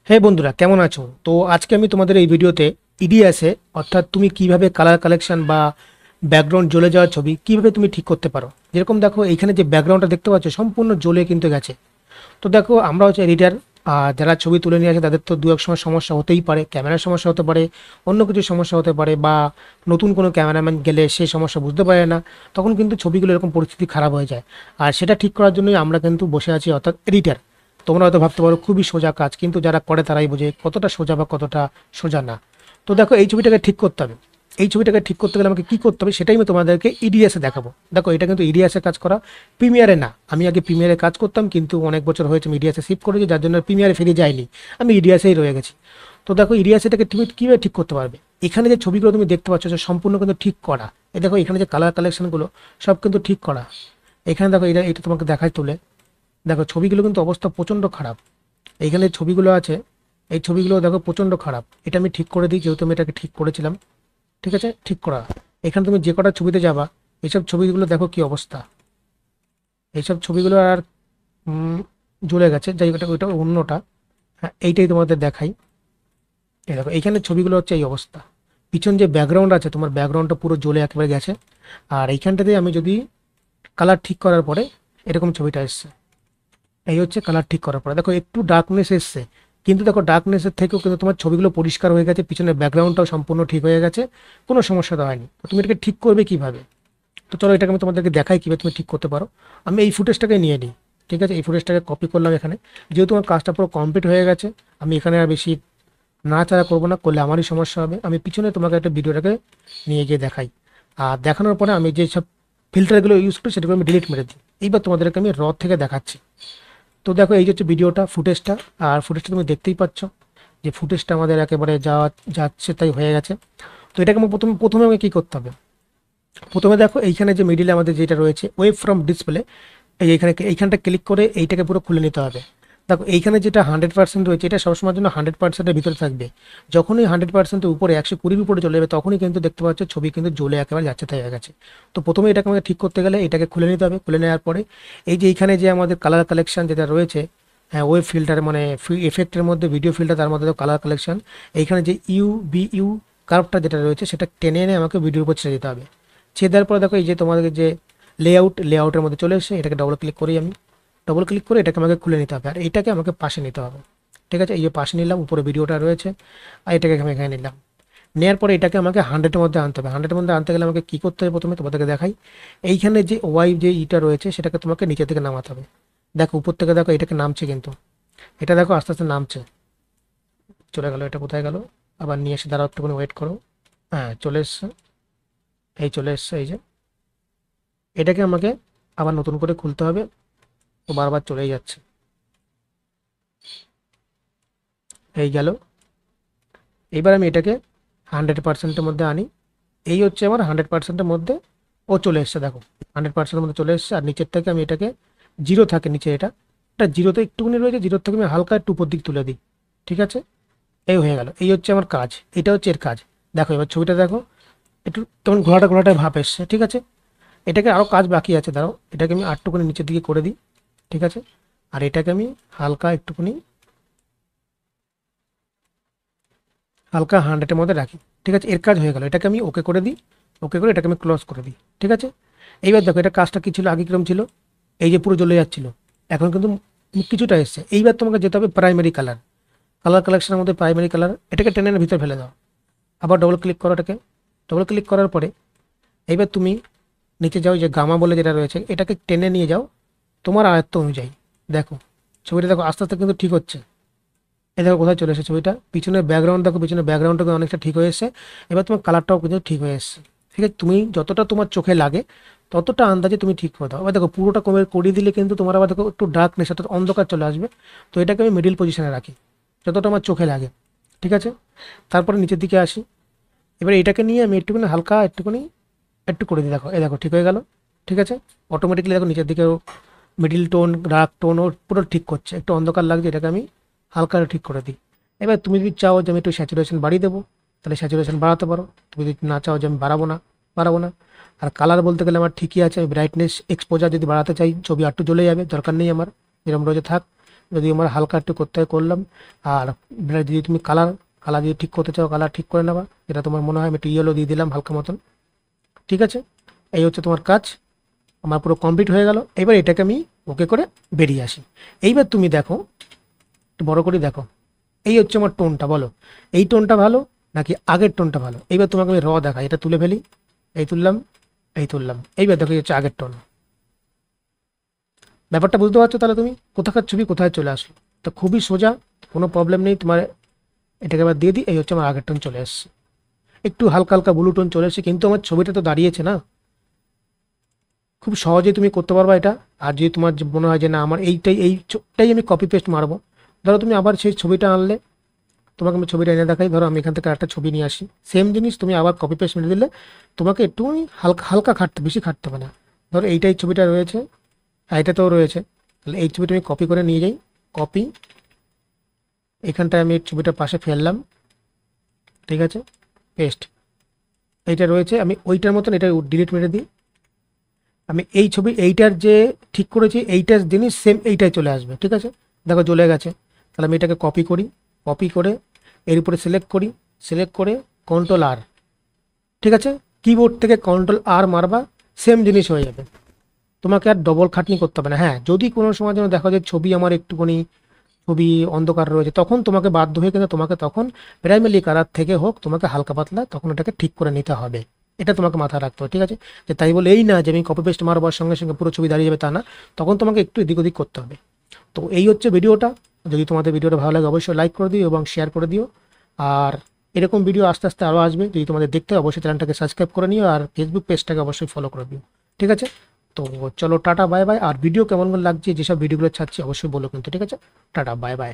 হে বন্ধুরা, কেমন আছো? তো আজকে আমি তোমাদের এই ভিডিওতে ইডিএসে অর্থাৎ তুমি কিভাবে কালার কালেকশন বা ব্যাকগ্রাউন্ড জ্বলে যাওয়া ছবি কিভাবে তুমি ঠিক করতে পারো। যেরকম দেখো এইখানে যে ব্যাকগ্রাউন্ডটা দেখতে পাচ্ছ সম্পূর্ণ জ্বলে কিন্তু গেছে। তো দেখো আমরা হচ্ছে এডিটার, যারা ছবি তুলে নিয়ে আসে তাদের তো দু এক সময় সমস্যা হতেই পারে, ক্যামেরার সমস্যা হতে পারে, অন্য কিছু সমস্যা হতে পারে, বা নতুন কোনো ক্যামেরাম্যান গেলে সেই সমস্যা বুঝতে পারে না, তখন কিন্তু ছবিগুলো এরকম পরিস্থিতি খারাপ হয়ে যায়। আর সেটা ঠিক করার জন্যই আমরা কিন্তু বসে আছি, অর্থাৎ এডিটার। তোমরা হয়তো ভাবতে পারো খুবই সোজা কাজ, কিন্তু যারা করে তারাই বোঝে কতটা সোজা বা কতটা সোজা না। তো দেখো এই ছবিটাকে ঠিক করতে হবে। এই ছবিটাকে ঠিক করতে গেলে আমাকে কী করতে হবে সেটাই আমি তোমাদেরকে ইডিএসে দেখাবো। দেখো এটা কিন্তু ইডিএসে কাজ করা, প্রিমিয়ারে না। আমি আগে প্রিমিয়ারে কাজ করতাম, কিন্তু অনেক বছর হয়েছে আমি ইডিএসে শিফট করেছি, যার জন্য প্রিমিয়ারে ফিরে যাইনি, আমি ইডিএসেই রয়ে গেছি। তো দেখো ইডিএস এটাকে তুমি কীভাবে ঠিক করতে পারবে। এখানে যে ছবিগুলো তুমি দেখতে পাচ্ছ সে সম্পূর্ণ কিন্তু ঠিক করা। এই দেখো এখানে যে কালার কালেকশনগুলো সব কিন্তু ঠিক করা। এখানে দেখো এটা তোমাকে দেখায় তুলে। দেখো ছবিগুলো কিন্তু অবস্থা প্রচণ্ড খারাপ। এইখানে ছবিগুলো আছে, এই ছবিগুলো দেখো প্রচণ্ড খারাপ। এটা আমি ঠিক করে দিই, যেহেতু আমি এটাকে ঠিক করেছিলাম। ঠিক আছে, ঠিক করা। এখানে তুমি যে কটা ছবিতে যাবা, এইসব ছবিগুলো দেখো কি অবস্থা। এইসব ছবিগুলো আর উম, জ্বলে গেছে, যাই ওটা ওইটা অন্যটা। হ্যাঁ, এইটাই তোমাদের দেখাই। এই দেখো এইখানে ছবিগুলো হচ্ছে এই অবস্থা। পিছন যে ব্যাকগ্রাউন্ড আছে, তোমার ব্যাকগ্রাউন্ডটা পুরো জ্বলে একেবারে গেছে। আর এইখানটাতে আমি যদি কালার ঠিক করার পরে এরকম ছবিটা এসছে। এই হচ্ছে কালার ঠিক করার পরে দেখো একটু ডার্কনেস এসছে, কিন্তু দেখো ডার্কনেসের থেকেও কিন্তু তোমার ছবিগুলো পরিষ্কার হয়ে গেছে, পিছনের ব্যাকগ্রাউন্ডটাও সম্পূর্ণ ঠিক হয়ে গেছে, কোনো সমস্যা তো হয়নি। তো তুমি এটাকে ঠিক করবে কিভাবে? তো চলো এটাকে আমি তোমাদেরকে দেখাই কীভাবে তুমি ঠিক করতে পারো। আমি এই ফুটেজটাকে নিয়ে নিই। ঠিক আছে, এই ফুটেজটাকে কপি করলাম এখানে। যেহেতু আমার কাজটা পুরো কমপ্লিট হয়ে গেছে, আমি এখানে আর বেশি নাড়াচাড়া করবো না, করলে আমারই সমস্যা হবে। আমি পিছনে তোমাকে একটা ভিডিওটাকে নিয়ে গিয়ে দেখাই। আর দেখানোর পরে আমি যে সব ফিল্টারগুলো ইউজ করি সেটাকে আমি ডিলিট মেরে দিই। এইবার তোমাদেরকে আমি থেকে দেখাচ্ছি। তো দেখো এই যে হচ্ছে ভিডিওটা, ফুটেজটা। আর ফুটেজটা তুমি দেখতেই পাচ্ছ যে ফুটেজটা আমাদের একেবারে যাচ্ছে তাই হয়ে গেছে। তো এটাকে আমার প্রথমে প্রথমে আমাকে কী করতে হবে। প্রথমে দেখো এইখানে যে মিডিলে আমাদের যেটা রয়েছে ওয়েব ফ্রম ডিসপ্লে, এইখানটা ক্লিক করে এইটাকে পুরো খুলে নিতে হবে। দেখো এইখানে যেটা 100% রয়েছে এটা সবসময়ের জন্য 100%-এর ভিতরে থাকবে। যখনই 100%-এর উপরে 120-র উপরে চলে যাবে তখনই কিন্তু দেখতে পাচ্ছ ছবি কিন্তু জ্বলে একেবারে যাচ্ছে তাই হয়ে গেছে। তো প্রথমে এটাকে আমাকে ঠিক করতে গেলে এটাকে খুলে নিতে হবে। খুলে নেওয়ার পরে এই যে এইখানে যে আমাদের কালার কালেকশন যেটা রয়েছে, হ্যাঁ ওয়েব ফিল্টার মানে এফেক্টের মধ্যে ভিডিও ফিল্টার, তার মধ্যে কালার কালেকশন, এইখানে যে ইউ কার্ভটা যেটা রয়েছে সেটা টেনে এনে আমাকে ভিডিওর উপর ছেড়ে দিতে হবে। ছেড়ে দেওয়ার পরে দেখো এই যে তোমাদের যে লেআউটের মধ্যে চলে এসে এটাকে ডবল ক্লিক করি আমি। ডবল ক্লিক করে এটাকে আমাকে খুলে নিতে হবে, আর এটাকে আমাকে পাশে নিতে হবে। ঠিক আছে, এই যে পাশে নিলাম, উপরে ভিডিওটা রয়েছে, আর এটাকে আমি এখানে নিলাম। নেওয়ার পরে এটাকে আমাকে 100-এর মধ্যে আনতে হবে। 100-এর মধ্যে আনতে গেলে আমাকে কী করতে হবে প্রথমে তোমাদেরকে দেখাই। এইখানে যে যে ইটা রয়েছে সেটাকে তোমাকে নিচে থেকে নামাতে হবে। দেখো উপর থেকে দেখো এটাকে নামছে, কিন্তু এটা দেখো আস্তে আস্তে নামছে। চলে গেল, এটা কোথায় গেল? আবার নিয়ে এসে দাঁড়াও, একটুখানি ওয়েট করো। হ্যাঁ চলে এসছে, এই চলে এসছে এই যে। এটাকে আমাকে আবার নতুন করে খুলতে হবে, তো বারবার চলেই যাচ্ছে। এই গেল। এইবার আমি এটাকে 100%-এর মধ্যে আনি। এই হচ্ছে আমার 100%-এর মধ্যে ও চলে এসছে। দেখো 100%-এর মধ্যে চলে এসছে, আর নিচের থেকে আমি এটাকে জিরো থাকে নিচে, এটা জিরোতে একটুখানি রয়েছে, জিরোর থেকে আমি হালকা একটু উপর দিক তুলে দিই। ঠিক আছে, এই হয়ে গেল। এই হচ্ছে আমার কাজ, এটা হচ্ছে এর কাজ। দেখো এবার ছবিটা দেখো, একটু তেমন ঘোলাটা ঘোলাটা ভাব এসছে। ঠিক আছে, এটাকে আরও কাজ বাকি আছে, দাঁড়াও এটাকে আমি আটটুকুনি নিচের দিকে করে দিই। ঠিক আছে, আর এটাকে আমি হালকা একটুখানি হালকা 100-এর মধ্যে রাখি। ঠিক আছে, এর কাজ হয়ে গেল। এটাকে আমি ওকে করে দিই, ওকে করে এটাকে আমি ক্লোজ করে দিই। ঠিক আছে, এইবার দেখো এটা কাজটা কী ছিল, আগে কিরম ছিল, এই যে পুরো জ্বলে যাচ্ছিল, এখন কিন্তু কিছুটা এসছে। এইবার তোমাকে যেতে হবে প্রাইমারি কালার, কালার কালেকশনের মধ্যে প্রাইমারি কালার, এটাকে টেনে এনে ভিতরে ফেলে দাও। আবার ডবল ক্লিক করো এটাকে। ডবল ক্লিক করার পরে এইবার তুমি নিচে যাও, যে গামা বলে যেটা রয়েছে এটাকে টেনে নিয়ে যাও তোমার আয়ত্ত অনুযায়ী। দেখো ছবিটা দেখো আস্তে আস্তে কিন্তু ঠিক হচ্ছে। এই দেখো কোথায় চলে এসেছে ছবিটা, পিছনের ব্যাকগ্রাউন্ড দেখো, পিছনের ব্যাকগ্রাউন্ডটা অনেকটা ঠিক হয়ে এসেছে। এবার তোমার কালারটাও কিন্তু ঠিক হয়ে এসেছে। ঠিক আছে, তুমি যতটা তোমার চোখে লাগে ততটা আন্দাজে তুমি ঠিক করে দাও। এবার দেখো পুরোটা করিয়ে দিলে কিন্তু তোমার আবার দেখো একটু ডার্কনেস অর্থাৎ অন্ধকার চলে আসবে। তো এটাকে আমি মিডিল পজিশনে রাখি, যতটা আমার চোখে লাগে। ঠিক আছে, তারপরে নিচের দিকে আসি। এবার এটাকে নিয়ে আমি একটুখানি হালকা একটু করে দিই। দেখো এই দেখো ঠিক হয়ে গেল। ঠিক আছে, অটোমেটিক্যালি দেখো নিচের দিকেও মিডিল টোন, ডার্ক টোন ও পুরো ঠিক করছে। একটু অন্ধকার লাগছে, এটাকে আমি হালকা ঠিক করে দিই। এবার তুমি যদি চাও যে আমি একটু স্যাচুরেশন বাড়িয়ে দেবো, তাহলে স্যাচুরেশন বাড়াতে পারো। তুমি যদি না চাও যে আমি বাড়াবো না। আর কালার বলতে গেলে আমার ঠিকই আছে, আমি ব্রাইটনেস এক্সপোজার যদি বাড়াতে চাই ছবি আটটু জ্বলে যাবে, দরকার নেই আমার, যেরকম রয়েছে থাক। যদি আমার হালকা একটু করতে হয় করলাম। আর যদি তুমি কালার কালার যদি ঠিক করতে চাও কালার ঠিক করে নেবা, যেটা তোমার মনে হয়। আমি একটু ইয়েলো দিয়ে দিলাম হালকা মতন। ঠিক আছে, এই হচ্ছে তোমার কাজ। আমার পুরো কমপ্লিট হয়ে গেল। এবার এটাকে আমি ওকে করে বেরিয়ে আসি। এইবার তুমি দেখো, একটু বড় করে দেখো, এই হচ্ছে আমার টোনটা। বলো এই টোনটা ভালো নাকি আগের টোনটা ভালো? এইবার তোমাকে আমি দেখাই। এটা তুলে ফেলি, এই তুললাম, এই তুললাম। এইবার দেখো এই হচ্ছে আগের টোন। ব্যাপারটা বুঝতে পারছো তাহলে তুমি কোথাকার ছবি কোথায় চলে আসলো? তো খুবই সোজা, কোনো প্রবলেম নেই। তোমার এটাকে আবার দিয়ে দিই। এই হচ্ছে আমার আগের টোন চলে এসছে। একটু হালকা হালকা ব্লু টোন চলে এসছে, কিন্তু আমার ছবিটা তো দাঁড়িয়েছে না। খুব সহজেই তুমি করতে পারবা এটা। আর যদি তোমার মনে হয় যে না আমার এইটাই আমি কপি পেস্ট মারবো, ধরো তুমি আবার সেই ছবিটা আনলে, তোমাকে আমি ছবিটা এনে দেখাই। ধরো আমি এখান থেকে একটা ছবি নিয়ে আসি, সেম জিনিস তুমি আবার কপি পেস্ট মেরে দিলে তোমাকে একটু হালকা হালকা খাটতে, বেশি খাটতে হবে না। ধরো এইটাই ছবিটা রয়েছে, এটাতেও রয়েছে, তাহলে এই ছবিটা আমি কপি করে নিয়ে যাই। কপি, এখানটায় আমি এই ছবিটা পাশে ফেললাম। ঠিক আছে, পেস্ট। এইটা রয়েছে, আমি ওইটার মতন এটা ডিলিট মেরে দিই। আমি এই ছবি এইটার যে ঠিক করেছি এইটার জিনিস সেম এইটাই চলে আসবে। ঠিক আছে, দেখো চলে গেছে। তাহলে আমি এটাকে কপি করি, কপি করে এর উপরে সিলেক্ট করি, সিলেক্ট করে কন্ট্রোল আর। ঠিক আছে, কিবোর্ড থেকে কন্ট্রোল আর মারবা, সেম জিনিস হয়ে যাবে। তোমাকে আর ডবল খাটনি করতে হবে না। হ্যাঁ, যদি কোনো সময় যেন দেখো যে ছবি আমার একটুখানি ছবি অন্ধকার রয়েছে, তখন তোমাকে বাধ্য হয়ে কিন্তু তোমাকে তখন প্রাইমারি কালার থেকে হোক তোমাকে হালকা পাতলা তখন ওটাকে ঠিক করে নিতে হবে। এটা তোমাকে মাথায় রাখতে হবে। ঠিক আছে, যে তাই বলে এই না যে আমি কপি পেস্ট মারবার সঙ্গে সঙ্গে পুরো ছবি দাঁড়িয়ে যাবে, তা না। তখন তোমাকে একটু এদিক ওদিক করতে হবে। তো এই হচ্ছে ভিডিওটা। যদি তোমাদের ভিডিওটা ভালো লাগে অবশ্যই লাইক করে দিও এবং শেয়ার করে দিও। আর এরকম ভিডিও আস্তে আস্তে আরও আসবে। যদি তোমাদের দেখতে হয় অবশ্যই চ্যানেলটাকে সাবস্ক্রাইব করে নিও আর ফেসবুক পেজটাকে অবশ্যই ফলো করে দিও। ঠিক আছে, তো চলো টাটা বাই বাই। আর ভিডিও কেমন লাগছে, যেসব ভিডিওগুলো ছাড়ছি অবশ্যই বলো কিন্তু। ঠিক আছে, টাটা বাই বাই।